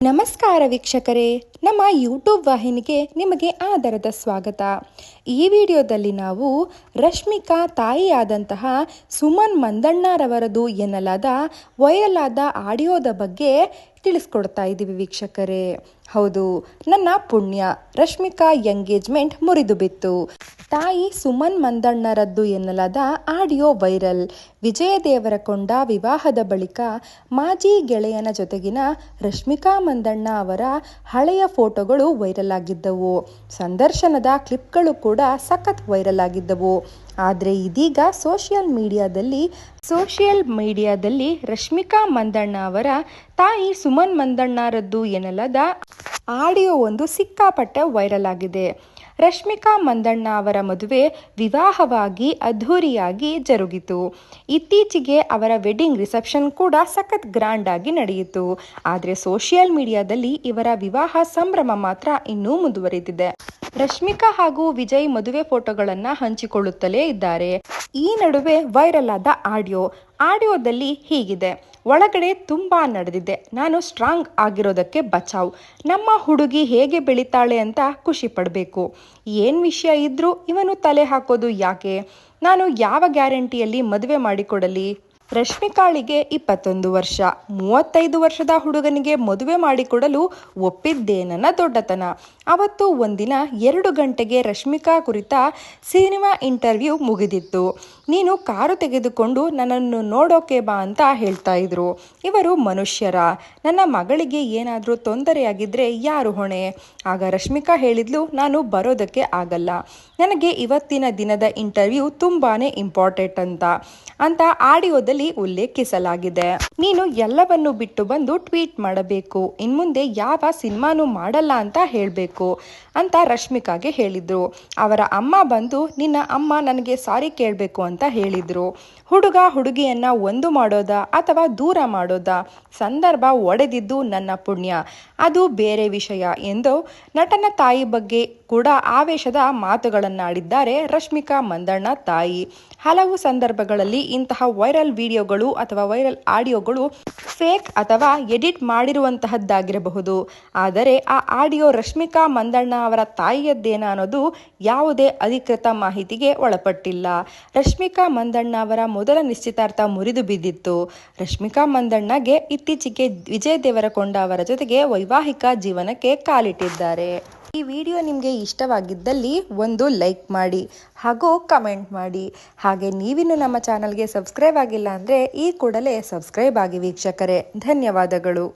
ನಮಸ್ಕಾರ ವೀಕ್ಷಕರೇ, ನಮ್ಮ ಯೂಟ್ಯೂಬ್ ವಾಹಿನಿಗೆ ನಿಮಗೆ ಆದರದ ಸ್ವಾಗತ. ಈ ವಿಡಿಯೋದಲ್ಲಿ ನಾವು ರಶ್ಮಿಕಾ ತಾಯಿಯಾದಂತಹ ಸುಮನ್ ಮಂದಣ್ಣರವರದು ಎನ್ನಲಾದ ವೈರಲ್ ಆದ ಆಡಿಯೋದ ಬಗ್ಗೆ ತಿಳಿಸ್ಕೊಡ್ತಾ ಇದ್ದೀವಿ ವೀಕ್ಷಕರೇ. ಹೌದು, ನನ್ನ ಪುಣ್ಯ, ರಶ್ಮಿಕಾ ಎಂಗೇಜ್ಮೆಂಟ್ ಮುರಿದು ಬಿತ್ತು. ತಾಯಿ ಸುಮನ್ ಮಂದಣ್ಣರದ್ದು ಎನ್ನಲಾದ ಆಡಿಯೋ ವೈರಲ್. ವಿಜಯ ದೇವರಕೊಂಡ ವಿವಾಹದ ಬಳಿಕ ಮಾಜಿ ಗೆಳೆಯನ ಜೊತೆಗಿನ ರಶ್ಮಿಕಾ ಮಂದಣ್ಣ ಅವರ ಹಳೆಯ ಫೋಟೋಗಳು ವೈರಲ್ ಆಗಿದ್ದವು. ಸಂದರ್ಶನದ ಕ್ಲಿಪ್ಗಳು ಕೂಡ ಸಖತ್ ವೈರಲ್ ಆಗಿದ್ದವು. ಆದರೆ ಇದೀಗ ಸೋಷಿಯಲ್ ಮೀಡಿಯಾದಲ್ಲಿ ರಶ್ಮಿಕಾ ಮಂದಣ್ಣ ಅವರ ತಾಯಿ ಸುಮನ್ ಮಂದಣ್ಣರದ್ದು ಎನ್ನಲಾದ ಆಡಿಯೋ ಒಂದು ಸಿಕ್ಕಾಪಟ್ಟೆ ವೈರಲ್ ಆಗಿದೆ. ರಶ್ಮಿಕಾ ಮಂದಣ್ಣ ಅವರ ಮದುವೆ ವಿವಾಹವಾಗಿ ಅದ್ಧೂರಿಯಾಗಿ ಜರುಗಿತು. ಇತ್ತೀಚೆಗೆ ಅವರ ವೆಡ್ಡಿಂಗ್ ರಿಸೆಪ್ಷನ್ ಕೂಡ ಸಖತ್ ಗ್ರ್ಯಾಂಡ್ ಆಗಿ ನಡೆಯಿತು. ಆದರೆ ಸೋಷಿಯಲ್ ಮೀಡಿಯಾದಲ್ಲಿ ಇವರ ವಿವಾಹ ಸಂಭ್ರಮ ಮಾತ್ರ ಇನ್ನೂ ಮುಂದುವರಿದಿದೆ. ರಶ್ಮಿಕಾ ಹಾಗೂ ವಿಜಯ್ ಮದುವೆ ಫೋಟೋಗಳನ್ನು ಹಂಚಿಕೊಳ್ಳುತ್ತಲೇ ಇದ್ದಾರೆ. ಈ ನಡುವೆ ವೈರಲ್ ಆದ ಆಡಿಯೋದಲ್ಲಿ ಹೀಗಿದೆ: ಒಳಗಡೆ ತುಂಬಾ ನಡೆದಿದೆ, ನಾನು ಸ್ಟ್ರಾಂಗ್ ಆಗಿರೋದಕ್ಕೆ ಬಚಾವ್. ನಮ್ಮ ಹುಡುಗಿ ಹೇಗೆ ಬೆಳಿತಾಳೆ ಅಂತ ಖುಷಿ ಪಡಬೇಕು. ಏನ್ ವಿಷಯ ಇದ್ರೂ ಇವನು ತಲೆ ಹಾಕೋದು ಯಾಕೆ? ನಾನು ಯಾವ ಗ್ಯಾರಂಟಿಯಲ್ಲಿ ಮದುವೆ ಮಾಡಿಕೊಡಲಿ? ರಶ್ಮಿಕಾಳಿಗೆ 21 ವರ್ಷ, 35 ವರ್ಷದ ಹುಡುಗನಿಗೆ ಮದುವೆ ಮಾಡಿಕೊಡಲು ಒಪ್ಪಿದ್ದೇನನ್ನ ದೊಡ್ಡತನ. ಅವತ್ತು ಒಂದಿನ 2 ಗಂಟೆಗೆ ರಶ್ಮಿಕಾ ಕುರಿತ ಸಿನಿಮಾ ಇಂಟರ್ವ್ಯೂ ಮುಗಿದಿತ್ತು. ನೀನು ಕಾರು ತೆಗೆದುಕೊಂಡು ನನ್ನನ್ನು ನೋಡೋಕೆ ಬಾ ಅಂತ ಹೇಳ್ತಾ ಇದ್ರು. ಇವರು ಮನುಷ್ಯರ? ನನ್ನ ಮಗಳಿಗೆ ಏನಾದರೂ ತೊಂದರೆಯಾಗಿದ್ರೆ ಯಾರು ಹೊಣೆ? ಆಗ ರಶ್ಮಿಕಾ ಹೇಳಿದ್ಲು, ನಾನು ಬರೋದಕ್ಕೆ ಆಗಲ್ಲ, ನನಗೆ ಇವತ್ತಿನ ದಿನದ ಇಂಟರ್ವ್ಯೂ ತುಂಬಾನೇ ಇಂಪಾರ್ಟೆಂಟ್ ಅಂತ ಆಡಿಯೋದಲ್ಲಿ ಉಲ್ಲೇಖಿಸಲಾಗಿದೆ. ನೀನು ಎಲ್ಲವನ್ನು ಬಿಟ್ಟು ಬಂದು ಟ್ವೀಟ್ ಮಾಡಬೇಕು, ಇನ್ಮುಂದೆ ಯಾವ ಸಿನಿಮಾನು ಮಾಡಲ್ಲ ಅಂತ ಹೇಳಬೇಕು ಅಂತ ರಶ್ಮಿಕಾಗೆ ಹೇಳಿದ್ರು. ಅವರ ಅಮ್ಮ ಬಂದು, ನಿನ್ನ ಅಮ್ಮ ನನಗೆ ಸಾರಿ ಕೇಳಬೇಕು ಅಂತ ಹೇಳಿದ್ರು. ಹುಡುಗ ಹುಡುಗಿಯನ್ನ ಒಂದು ಮಾಡೋದಾ ಅಥವಾ ದೂರ ಮಾಡೋದಾ? ಸಂದರ್ಭ ಒಡೆದಿದ್ದು ನನ್ನ ಪುಣ್ಯ, ಅದು ಬೇರೆ ವಿಷಯ ಎಂದು ನಟನ ತಾಯಿ ಬಗ್ಗೆ ಕೂಡ ಆವೇಶದ ಮಾತುಗಳನ್ನಾಡಿದ್ದಾರೆ ರಶ್ಮಿಕಾ ಮಂದಣ್ಣ ತಾಯಿ. ಹಲವು ಸಂದರ್ಭಗಳಲ್ಲಿ ಇಂತಹ ವೈರಲ್ ವಿಡಿಯೋಗಳು ಅಥವಾ ವೈರಲ್ ಆಡಿಯೋಗಳು ಫೇಕ್ ಅಥವಾ ಎಡಿಟ್ ಮಾಡಿರುವಂತಹದ್ದಾಗಿರಬಹುದು. ಆದರೆ ಆ ಆಡಿಯೋ ರಶ್ಮಿಕಾ ಮಂದಣ್ಣ ಅವರ ತಾಯಿಯದ್ದೇನ ಅನ್ನೋದು ಯಾವುದೇ ಅಧಿಕೃತ ಮಾಹಿತಿಗೆ ಒಳಪಟ್ಟಿಲ್ಲ. ರಶ್ಮಿಕಾ ಮಂದಣ್ಣ ಅವರ ಮೊದಲ ನಿಶ್ಚಿತಾರ್ಥ ಮುರಿದು ಬಿದ್ದಿತ್ತು. ರಶ್ಮಿಕಾ ಮಂದಣ್ಣಗೆ ಇತ್ತೀಚೆಗೆ ವಿಜಯ ದೇವರಕೊಂಡ ಅವರ ಜೊತೆಗೆ ವೈವಾಹಿಕ ಜೀವನಕ್ಕೆ ಕಾಲಿಟ್ಟಿದ್ದಾರೆ. ಈ ವಿಡಿಯೋ ನಿಮಗೆ ಇಷ್ಟವಾಗಿದ್ದಲ್ಲಿ ಒಂದು ಲೈಕ್ ಮಾಡಿ ಹಾಗೂ ಕಮೆಂಟ್ ಮಾಡಿ. ಹಾಗೆ ನೀವಿನ್ನು ನಮ್ಮ ಚಾನಲ್ಗೆ ಸಬ್ಸ್ಕ್ರೈಬ್ ಆಗಿಲ್ಲ ಅಂದರೆ ಈ ಕೂಡಲೇ ಸಬ್ಸ್ಕ್ರೈಬ್ ಆಗಿ ವೀಕ್ಷಕರೇ. ಧನ್ಯವಾದಗಳು.